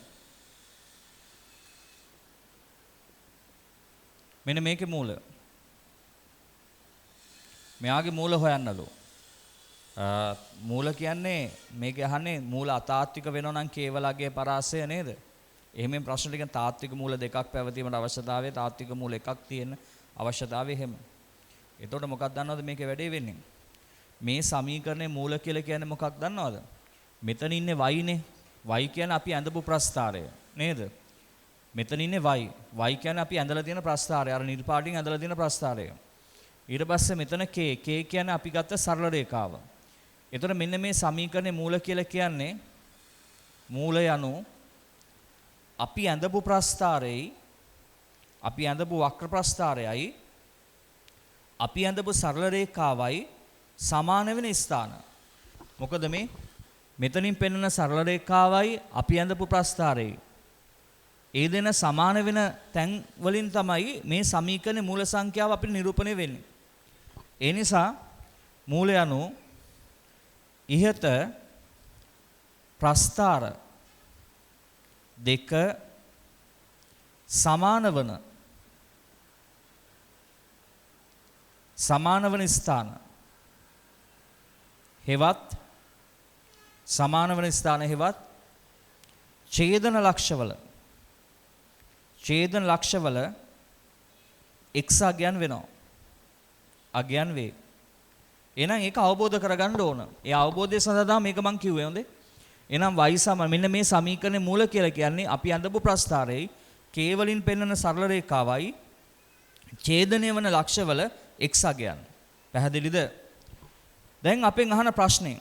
Speaker 1: මෙන්න මේකේ මූල. මෙයාගේ මූල හොයන්නලු. මූල කියන්නේ මේක අහන්නේ මූල අතාත්වික වෙනවා නම් කේවලගේ පරාසය නේද? එහෙමෙන් ප්‍රශ්න ටික තාත්වික මූල දෙකක් පැවතීමට අවශ්‍යතාවය තාත්වික මූල එකක් තියෙන අවශ්‍යතාවය එහෙම. එතකොට මොකක්ද දන්නවද මේකේ වැඩේ වෙන්නේ? මේ සමීකරණයේ මූල කියලා කියන්නේ මොකක්ද දන්නවද? මෙතන ඉන්නේ y නේ. y කියන්නේ අපි ඇඳපු ප්‍රස්ථාරය නේද? මෙතන ඉන්නේ y. y කියන්නේ අපි ඇඳලා තියෙන ප්‍රස්ථාරය. අර නිල් පාටින් ඇඳලා තියෙන ප්‍රස්ථාරය. ඊට පස්සේ මෙතන k. k කියන්නේ අපි ගත්ත සරල රේඛාව. එතකොට මෙන්න මේ සමීකරණයේ මූල කියලා කියන්නේ මූලය anu අපි ඇඳපු ප්‍රස්ථාරයයි අපි ඇඳපු වක්‍ර ප්‍රස්ථාරයයි අපි ඇඳපු සරල රේඛාවයි සමාන වෙන ස්ථාන. මොකද මේ මෙතනින් පෙන්වන සරල රේඛාවයි අපි ඇඳපු ප්‍රස්ථාරයයි ඒ දෙන සමාන වෙන තැන් වලින් තමයි මේ සමීකරණේ මූල සංඛ්‍යාව අපිට නිරූපණය වෙන්නේ. ඒ නිසා මූලය anu ඉහත ප්‍රස්ථාර දෙක සමාන වන ස්ථාන හෙවත් සමාන වන ස්ථාන හෙවත් ඡේදන ලක්ෂවල x අගයන් වෙනවා. අගයන් වේ. එහෙනම් ඒක අවබෝධ කරගන්න ඕන. ඒ අවබෝධය සඳහා මේක මම කිව්වේ හොඳේ. එහෙනම් y සමාන මෙන්න මේ සමීකරණේ මූල කියලා කියන්නේ අපි අඳපු ප්‍රස්ථාරයේ k වලින් පෙන්වන සරල රේඛාවයි ඡේදනය වන ලක්ෂවල x අගයන්. පැහැදිලිද? දැන් අපෙන් අහන ප්‍රශ්නේ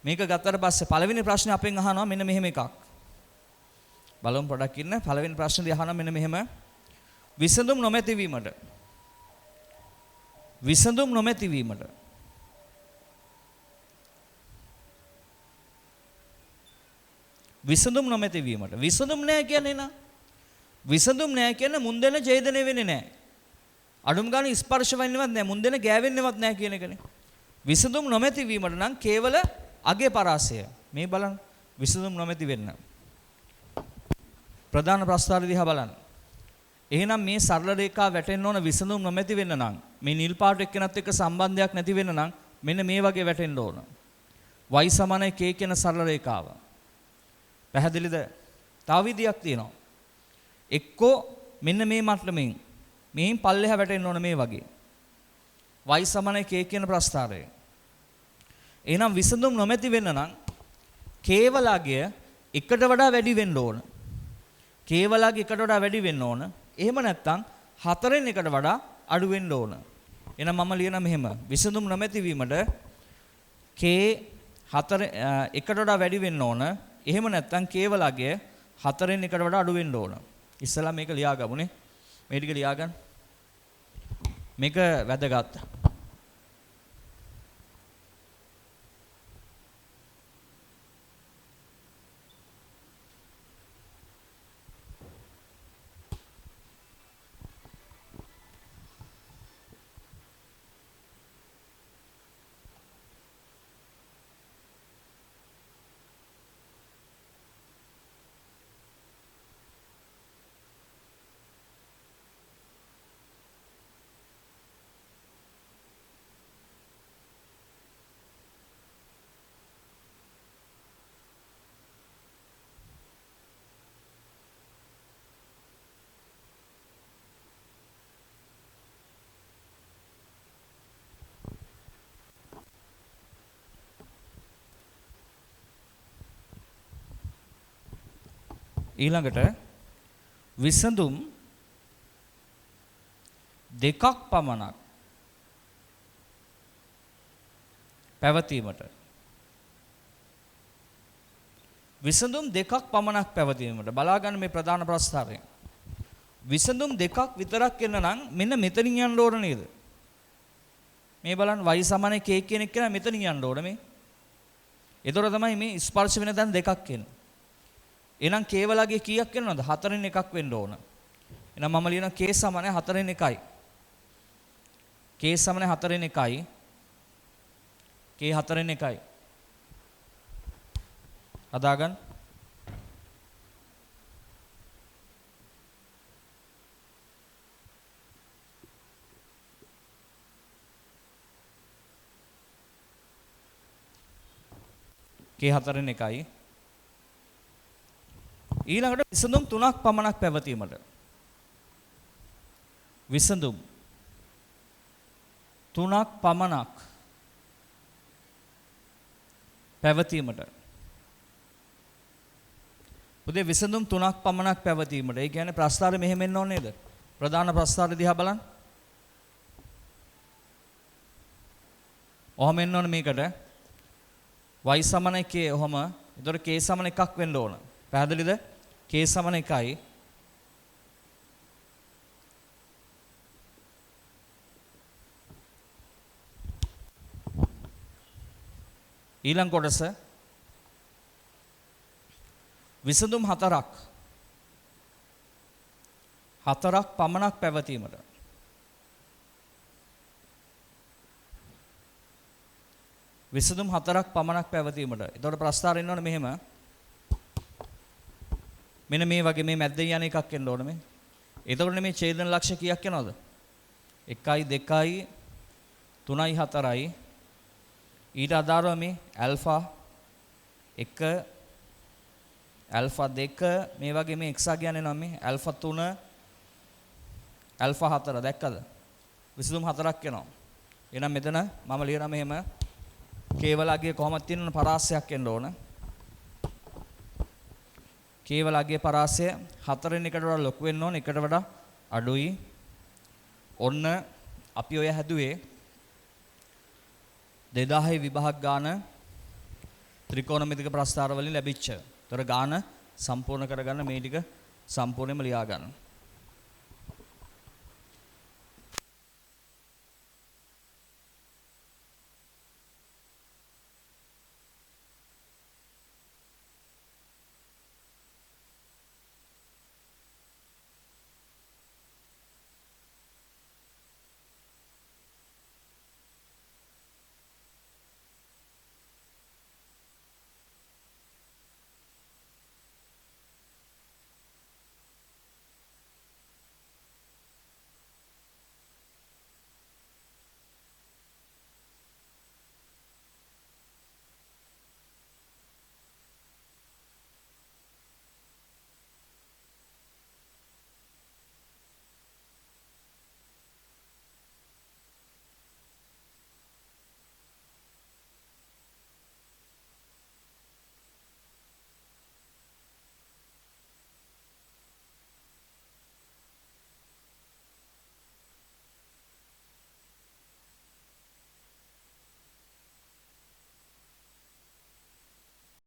Speaker 1: මේක ගත්තට පස්සේ පළවෙනි ප්‍රශ්නේ අපෙන් අහනවා මෙන්න මෙහෙම එකක්. බලමු පොඩක් ඉන්න. පළවෙනි ප්‍රශ්නේ අහනවා මෙන්න මෙහෙම. විසඳුම් නොමැති වීමට. විසඳුම් නොමැති වීමට. විසඳුම් නොමැති වීමට. විසඳුම් නැහැ කියන්නේ නා. විසඳුම් නැහැ කියන්නේ මුන් දෙන ඡේදනය වෙන්නේ නැහැ. අඩුම ගානේ ස්පර්ශ වෙන්නේවත් නැහැ. මුන් දෙන ගෑවෙන්නේවත් නැහැ කියන එකනේ. විසඳුම් නොමැති වීමට නම් කේවල අගේ පරාසය. මේ බලන්න. විසඳුම් නොමැති වෙන්න. ප්‍රධාන ප්‍රස්තාර දිහා බලන්න. එහෙනම් මේ සරල රේඛාව වැටෙන්න ඕන විසඳුම් නොමැති වෙන්න නම් මේ නිල් පාට එක්කනත් එක්ක සම්බන්ධයක් නැති වෙන්න නම් මෙන්න මේ වගේ වැටෙන්න ඕන. y සමානයි k කියන සරල රේඛාව. පැහැදිලිද? තව විදියක් තියෙනවා. එක්කෝ මෙන්න මේ මට්ටමින් මෙහින් පල්ලෙහා වැටෙන්න ඕන මේ වගේ. y සමානයි k කියන ප්‍රස්ථාරය. එහෙනම් විසඳුම් නොමැති වෙන්න නම් කේවලගය එකට වඩා වැඩි වෙන්න ඕන. කේවලගය එකට වඩා වැඩි වෙන්න ඕන. එහෙම නැත්නම් 4න් එකට වඩා අඩු වෙන්න ඕන. එහෙනම් මම ලියන මෙහෙම විසඳුම් නොමැති වීමට k 4 එකට වඩා වැඩි වෙන්න ඕන. එහෙම නැත්නම් කේවලගය 4න් එකට වඩා අඩු වෙන්න ඕන. ඉස්සලා මේක ලියාගමුනේ. මේ ටික ලියාගන්න. මේක වැදගත්. ඊළඟට විසඳුම් දෙකක් පමණක් පැවතීමට. විසඳුම් දෙකක් පමණක් පැවතීමට බලා ගන්න මේ ප්‍රධාන ප්‍රස්තාරය. විසඳුම් දෙකක් විතරක් එන්න නම් මෙන්න මෙතනින් යන්න ඕන නේද? මේ බලන්න y සමානයි k කියන එක කියලා මෙතනින් යන්න ඕන මේ. ඒතර තමයි මේ ස්පර්ශ වෙන දන් දෙකක් එන්නේ. එහෙනම් කේවලගේ කීයක් වෙනවද? 4න් එකක් වෙන්න ඕන. එහෙනම් මම ලියනවා k සමානයි 4න් 1යි. k සමානයි 4න් 1යි. k 4න් 1යි. අදාගන්න. k 4න් 1යි. ඊළඟට විසඳුම් 3ක් පමණක් පැවතීමට. විසඳුම් 3ක් පමණක් පැවතීමට. පුතේ විසඳුම් 3ක් පමණක් පැවතීමට. ඒ කියන්නේ ප්‍රස්තාරය මෙහෙම එන්න ඕනේ නේද? ප්‍රධාන ප්‍රස්තාරය දිහා බලන්න. ඔහම එන්න ඕනේ මේකට. y සමානයි k ඔහම. ඒතකොට k සමාන එකක් වෙන්න ඕන. පැහැදිලිද? k සමාන 1යි. ඊළඟ කොටස විසඳුම් 4ක් පමණක් පැවතීමට. විසඳුම් 4ක් පමණක් පැවතීමට. එතකොට ප්‍රස්තාරය එන්න ඕනේ මෙහෙම. මෙන්න මේ වගේ මේ මැද්දෙන් යන එකක් එන්න ඕනේ මේ. එතකොට මේ ඡේදන ලක්ෂ කීයක් එනවද? 1යි 2යි 3යි 4යි. ඊට අදාළව මේ ඇල්ෆා 1 ඇල්ෆා 2 මේ වගේ මේ එක්සා කියන්නේ නම් මේ ඇල්ෆා 3 ඇල්ෆා 4 දැක්කද? විසඳුම් 4ක් එනවා. එහෙනම් මෙතන මම ලියනවා මෙහෙම කේවලගේ කොහොමද තියෙන පරාසයක් එන්න ඕන. කේවලගේ පරාසය 4 එකට වඩා ලොකු වෙන්න ඕන, එකට වඩා අඩුයි. ඔන්න අපි ඔය හැදුවේ 2000 විභාග ගාන ත්‍රිකෝණමිතික ප්‍රස්ථාර වලින් ලැබිච්ච. ඒතර ගාන සම්පූර්ණ කරගන්න මේ ටික සම්පූර්ණයෙන්ම ලියා ගන්න.